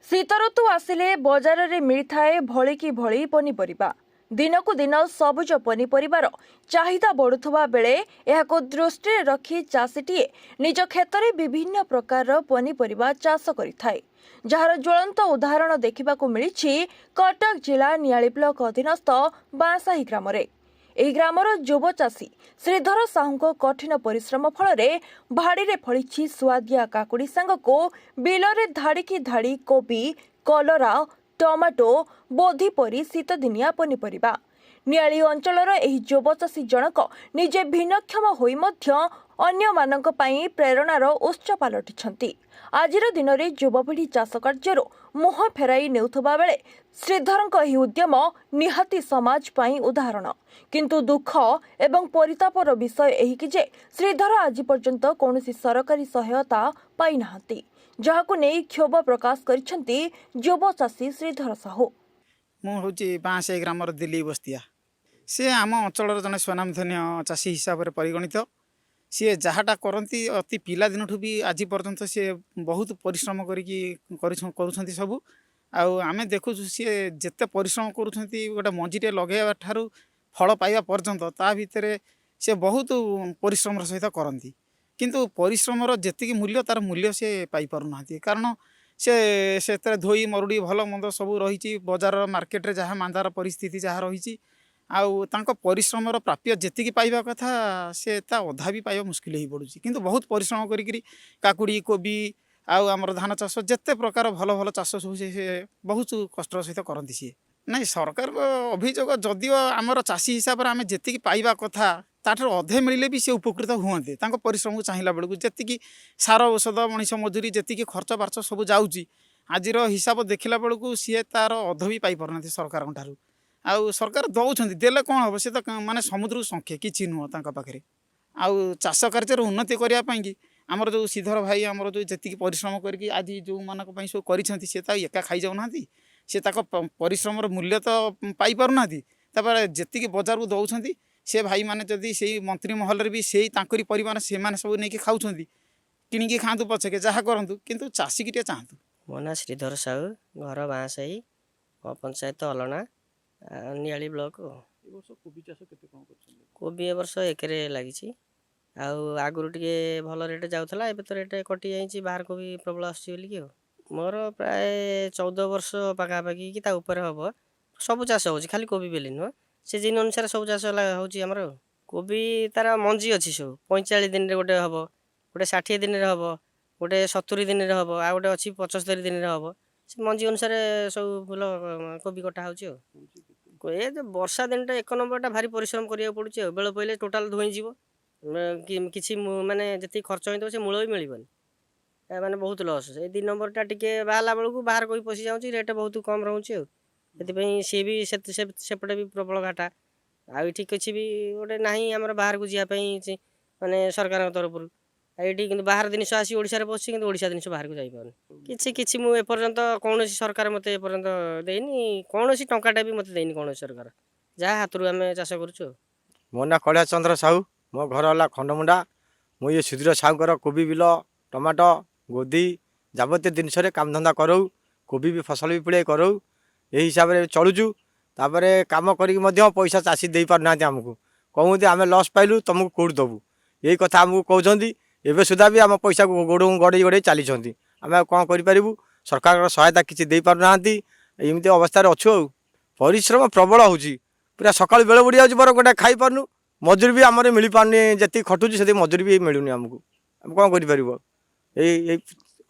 शीत ऋतु आसिले बजार में मिलता भली कि भली पनीपरिबा। दिनकु दिन सबुज पनीपरिबार चाहिदा बढ़ुवा बेले एहाको दृष्टि रखी चाषीटीए निज क्षेत्र में विभिन्न प्रकार पनीपरिबा चाष करिथाय। जार ज्वलंत उदाहरण देखिबाकु मिलिछि कटक जिला नियाली ब्लॉक अधीनस्थ बांसाही ग्राम रे। ଏହି ଗ୍ରାମର ଯୁବ ଚାଷୀ ଶ୍ରୀଧର ସାହୁଙ୍କ କଠିନ ପରିଶ୍ରମ ଫଳରେ ଭାଡ଼ିରେ ଫଳିଛି ସୁଆଦିଆ କାକୁଡ଼ି ସାଙ୍ଗକୁ ବିଲରେ ଧାଡ଼ିକି ଧାଡ଼ି କୋବି, କଲରା, ଟମାଟୋ, ବୋଧି ପରି ଶୀତଦିନିଆ ପନିପରିବା। ନିଆଳି ଅଞ୍ଚଳର ଏହି ଯୁବ ଚାଷୀ ଜଣକ ନିଜେ ଭିନ୍ନକ୍ଷମ ହୋଇ ମଧ୍ୟ ଅନ୍ୟମାନଙ୍କ ପାଇଁ ପ୍ରେରଣାର ଉତ୍ସ ପାଲଟିଛନ୍ତି। ଆଜିର ଦିନରେ ଯୁବପିଢ଼ି ଚାଷ କାର୍ଯ୍ୟରୁ ମୁହଁ ଫେରାଇ ନେଉଥିବା ବେଳେ ଶ୍ରୀଧରଙ୍କ ଏହି ଉଦ୍ୟମ ନିହାତି ସମାଜ ପାଇଁ ଉଦାହରଣ। କିନ୍ତୁ ଦୁଃଖ ଏବଂ ପରିତାପର ବିଷୟ ଏହିକି ଯେ ଶ୍ରୀଧର ଆଜି ପର୍ଯ୍ୟନ୍ତ କୌଣସି ସରକାରୀ ସହାୟତା ପାଇନାହାନ୍ତି, ଯାହାକୁ ନେଇ କ୍ଷୋଭ ପ୍ରକାଶ କରିଛନ୍ତି ଯୁବ ଚାଷୀ ଶ୍ରୀଧର ସାହୁ। ମୁଁ ହେଉଛି ବାଁସାହି ଗ୍ରାମର ଦିଲ୍ଲୀ ବସ୍ତିଆ। ସେ ଆମ ଅଞ୍ଚଳର ଜଣେ ସ୍ୱନାମଧନ୍ୟ ଚାଷୀ ହିସାବରେ ପରିଗଣିତ। ସିଏ ଯାହାଟା କରନ୍ତି ଅତି ପିଲାଦିନଠୁ ବି ଆଜି ପର୍ଯ୍ୟନ୍ତ ସିଏ ବହୁତ ପରିଶ୍ରମ କରିକି କରୁଛନ୍ତି ସବୁ। ଆଉ ଆମେ ଦେଖୁଛୁ ସିଏ ଯେତେ ପରିଶ୍ରମ କରୁଛନ୍ତି ଗୋଟେ ମଞ୍ଜିଟେ ଲଗାଇବା ଠାରୁ ଫଳ ପାଇବା ପର୍ଯ୍ୟନ୍ତ ତା ଭିତରେ ସେ ବହୁତ ପରିଶ୍ରମର ସହିତ କରନ୍ତି। କିନ୍ତୁ ପରିଶ୍ରମର ଯେତିକି ମୂଲ୍ୟ ତାର ମୂଲ୍ୟ ସେ ପାଇପାରୁନାହାନ୍ତି। କାରଣ ସେଥିରେ ଧୋଇ ମରୁଡ଼ି ଭଲ ମନ୍ଦ ସବୁ ରହିଛି। ବଜାର ମାର୍କେଟରେ ଯାହା ମାନ୍ଦାର ପରିସ୍ଥିତି ଯାହା ରହିଛି, ଆଉ ତାଙ୍କ ପରିଶ୍ରମର ପ୍ରାପ୍ୟ ଯେତିକି ପାଇବା କଥା ସେ ତା ଅଧା ବି ପାଇବା ମୁସ୍କିଲ ହୋଇପଡ଼ୁଛି। କିନ୍ତୁ ବହୁତ ପରିଶ୍ରମ କରିକିରି କାକୁଡ଼ି, କୋବି ଆଉ ଆମର ଧାନ ଚାଷ ଯେତେ ପ୍ରକାର ଭଲ ଭଲ ଚାଷ ସବୁ ସେ ବହୁତ କଷ୍ଟର ସହିତ କରନ୍ତି ସିଏ। ନାଇଁ, ସରକାରଙ୍କ ଅଭିଯୋଗ ଯଦିଓ ଆମର ଚାଷୀ ହିସାବରେ ଆମେ ଯେତିକି ପାଇବା କଥା ତାଠାରୁ ଅଧେ ମିଳିଲେ ବି ସେ ଉପକୃତ ହୁଅନ୍ତେ। ତାଙ୍କ ପରିଶ୍ରମକୁ ଚାହିଁଲା ବେଳକୁ ଯେତିକି ସାର ଔଷଧ, ମଣିଷ ମଜୁରୀ ଯେତିକି ଖର୍ଚ୍ଚ ବାର୍ଚ୍ଚ ସବୁ ଯାଉଛି, ଆଜିର ହିସାବ ଦେଖିଲା ବେଳକୁ ସିଏ ତାର ଅଧ ବି ପାଇପାରୁନାହାନ୍ତି ସରକାରଙ୍କ ଠାରୁ। ଆଉ ସରକାର ଦେଉଛନ୍ତି, ଦେଲେ କ'ଣ ହେବ? ସେ ତ ମାନେ ସମୁଦ୍ରକୁ ଶଙ୍ଖେ କିଛି ନୁହଁ ତାଙ୍କ ପାଖରେ। ଆଉ ଚାଷ କାର୍ଯ୍ୟର ଉନ୍ନତି କରିବା ପାଇଁକି ଆମର ଯେଉଁ ଶ୍ରୀଧର ଭାଇ ଆମର ଯେଉଁ ଯେତିକି ପରିଶ୍ରମ କରିକି ଆଜି ଯେଉଁମାନଙ୍କ ପାଇଁ ସବୁ କରିଛନ୍ତି, ସେ ତ ଏକା ଖାଇଯାଉନାହାନ୍ତି। ସେ ତାଙ୍କ ପରିଶ୍ରମର ମୂଲ୍ୟ ତ ପାଇପାରୁନାହାନ୍ତି। ତାପରେ ଯେତିକି ବଜାରକୁ ଦେଉଛନ୍ତି ସେ ଭାଇମାନେ ଯଦି ସେଇ ମନ୍ତ୍ରୀ ମହଲରେ ବି ସେଇ ତାଙ୍କରି ପରିମାଣ ସେମାନେ ସବୁ ନେଇକି ଖାଉଛନ୍ତି, କିଣିକି ଖାଆନ୍ତୁ ପଛକେ ଯାହା କରନ୍ତୁ, କିନ୍ତୁ ଚାଷୀକି ଟିକେ ଚାହାନ୍ତୁ। ମୋ ନାଁ ଶ୍ରୀଧର ସାହୁ, ଘର ବାଁସାହି, ପଞ୍ଚାୟତ ଅଲଣା, ନିଆଳି ବ୍ଲକ। ଏ ବର୍ଷ କୋବି ଚାଷ କେତେ କ'ଣ କରୁଛନ୍ତି? କୋବି ଏ ବର୍ଷ ଏକରେ ଲାଗିଛି। ଆଉ ଆଗରୁ ଟିକେ ଭଲ ରେଟ୍ ଯାଉଥିଲା, ଏବେ ତ ରେଟ୍ କଟିଯାଇଛି, ବାହାର କୋବି ପ୍ରବଳ ଆସୁଛି ବୋଲିକି। ଆଉ ମୋର ପ୍ରାୟ 14 ବର୍ଷ ପାଖାପାଖି କି ତା ଉପରେ ହେବ ସବୁ ଚାଷ ହେଉଛି, ଖାଲି କୋବି ବେଲି ନୁହଁ, ସିଜିନ୍ ଅନୁସାରେ ସବୁ ଚାଷ ହେଉଛି ଆମର। କୋବି ତାର ମଞ୍ଜି ଅଛି ସବୁ 45 ଦିନରେ ଗୋଟେ ହେବ, ଗୋଟେ 60 ଦିନରେ ହେବ, ଗୋଟେ 70 ଦିନରେ ହେବ, ଆଉ ଗୋଟେ ଅଛି 75 ଦିନରେ ହେବ। ସେ ମଞ୍ଜି ଅନୁସାରେ ସବୁ ଫୁଲ କୋବି କଟା ହେଉଛି। ଆଉ ଏ ବର୍ଷା ଦିନଟା 1 ନମ୍ବରଟା ଭାରି ପରିଶ୍ରମ କରିବାକୁ ପଡ଼ୁଛି। ଆଉ ବେଳ ପଇଲେ ଟୋଟାଲ୍ ଧୋଇଯିବ, କିଛି ମାନେ ଯେତିକି ଖର୍ଚ୍ଚ ହେଇଥିବ ସେ ମୂଳ ବି ମିଳିବନି, ମାନେ ବହୁତ ଲସ୍। ଏଇ 2 ନମ୍ବରଟା ଟିକେ ବାହାରିଲା ବେଳକୁ ବାହାର କୋବି ପଶି ଯାଉଛି, ରେଟ୍ ବହୁତ କମ୍ ରହୁଛି। ଆଉ ସେଥିପାଇଁ ସିଏ ବି ସେପଟେ ବି ପ୍ରବଳ ଘାଟା। ଆଉ ଏଠି କିଛି ବି ଗୋଟେ ନାହିଁ ଆମର ବାହାରକୁ ଯିବା ପାଇଁ ମାନେ ସରକାରଙ୍କ ତରଫରୁ। ଆଉ ଏଠି କିନ୍ତୁ ବାହାର ଜିନିଷ ଆସି ଓଡ଼ିଶାରେ ପଶୁଛି, କିନ୍ତୁ ଓଡ଼ିଶା ଜିନିଷ ବାହାରକୁ ଯାଇପାରୁନି। କିଛି ମୁଁ ଏପର୍ଯ୍ୟନ୍ତ କୌଣସି ସରକାର ମୋତେ ଏପର୍ଯ୍ୟନ୍ତ ଦେଇନି, କୌଣସି ଟଙ୍କାଟା ବି ମୋତେ ଦେଇନି କୌଣସି ସରକାର, ଯାହା ହାତରୁ ଆମେ ଚାଷ କରୁଛୁ। ମୋ ନାଁ କଳିଆ ଚନ୍ଦ୍ର ସାହୁ, ମୋ ଘର ହେଲା ଖଣ୍ଡମୁଣ୍ଡା। ମୁଁ ଏ ସୁଧୀର ସାହୁଙ୍କର କୋବି ବିଲ, ଟମାଟୋ, ଗୋଧି ଯାବତୀୟ ଜିନିଷରେ କାମଧନ୍ଦା କରାଉ, କୋବି ବି ଫସଲ ବି ପିଡ଼ିଆ କରାଉ, ଏହି ହିସାବରେ ଚଳୁଛୁ। ତାପରେ କାମ କରିକି ମଧ୍ୟ ପଇସା ଚାଷୀ ଦେଇପାରୁନାହାନ୍ତି ଆମକୁ, କହୁଛନ୍ତି ଆମେ ଲସ୍ ପାଇଲୁ ତୁମକୁ କେଉଁଠୁ ଦେବୁ, ଏଇ କଥା ଆମକୁ କହୁଛନ୍ତି। ଏବେ ସୁଦ୍ଧା ବି ଆମ ପଇସାକୁ ଗଡ଼େଇ ଗଡ଼େଇ ଚାଲିଛନ୍ତି। ଆମେ ଆଉ କ'ଣ କରିପାରିବୁ? ସରକାରଙ୍କର ସହାୟତା କିଛି ଦେଇପାରୁନାହାନ୍ତି, ଏମିତି ଅବସ୍ଥାରେ ଅଛୁ। ଆଉ ପରିଶ୍ରମ ପ୍ରବଳ ହେଉଛି, ପୁରା ସକାଳୁ ବେଳ ବୁଡ଼ି ଯାଉଛି, ବରଂ ଗୋଟେ ଖାଇପାରୁନୁ। ମଜୁରୀ ବି ଆମର ମିଳିପାରୁନି, ଯେତିକି ଖଟୁଛି ସେତିକି ମଜୁରୀ ବି ମିଳୁନି ଆମକୁ। ଆମେ କ'ଣ କରିପାରିବୁ? ଏଇ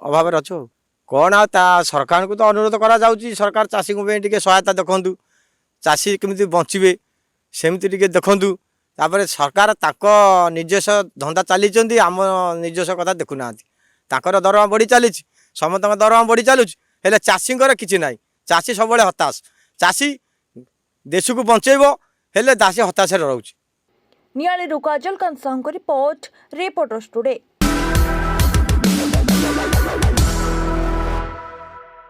ଅଭାବରେ ଅଛୁ। ଆଉ କ'ଣ ଆଉ ତା ସରକାରଙ୍କୁ ତ ଅନୁରୋଧ କରାଯାଉଛି, ସରକାର ଚାଷୀଙ୍କ ପାଇଁ ଟିକେ ସହାୟତା ଦେଖନ୍ତୁ, ଚାଷୀ କେମିତି ବଞ୍ଚିବେ ସେମିତି ଟିକେ ଦେଖନ୍ତୁ। ତାପରେ ସରକାର ତାଙ୍କ ନିଜସ୍ୱ ଧନ୍ଦା ଚାଲିଛନ୍ତି, ଆମ ନିଜସ୍ୱ କଥା ଦେଖୁନାହାନ୍ତି। ତାଙ୍କର ଦରମା ବଢ଼ି ଚାଲିଛି, ସମସ୍ତଙ୍କ ଦରମା ବଢ଼ି ଚାଲୁଛି, ହେଲେ ଚାଷୀଙ୍କର କିଛି ନାହିଁ। ଚାଷୀ ସବୁବେଳେ ହତାଶ। ଚାଷୀ ଦେଶକୁ ବଞ୍ଚେଇବ, ହେଲେ ଚାଷୀ ହତାଶରେ ରହୁଛି। ନିଆଳିରୁ କାଜଲ କାନ୍ତ ସାହୁଙ୍କ ରିପୋର୍ଟ, ରିପୋର୍ଟର୍ସ ଟୁଡେ।